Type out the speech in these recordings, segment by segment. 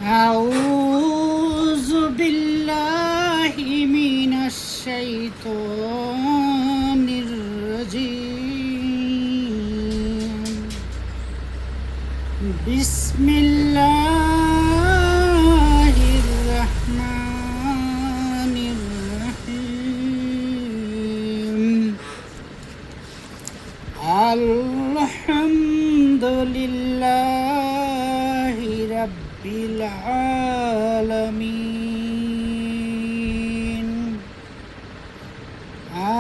أعوذ بالله من الشيطان الرجيم. بسم الله الرحمن الرحيم. الحمد لله رب العالمين.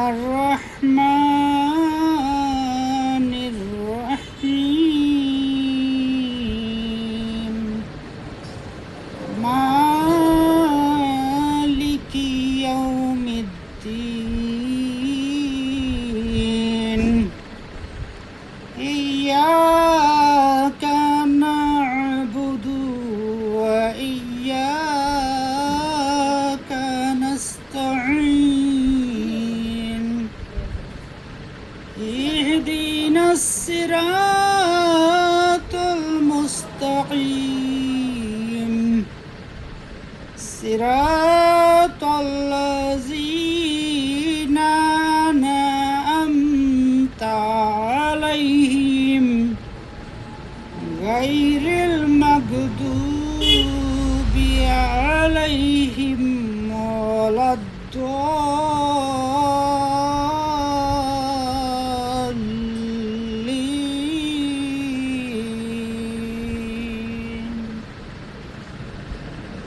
الرحمن الرحيم. مالك يوم الدين. إياك نعبد وإياك نستعين. اهدنا الصراط المستقيم. صراط الذين أنعمت عليهم غير المغضوب عليهم ولا الضالين.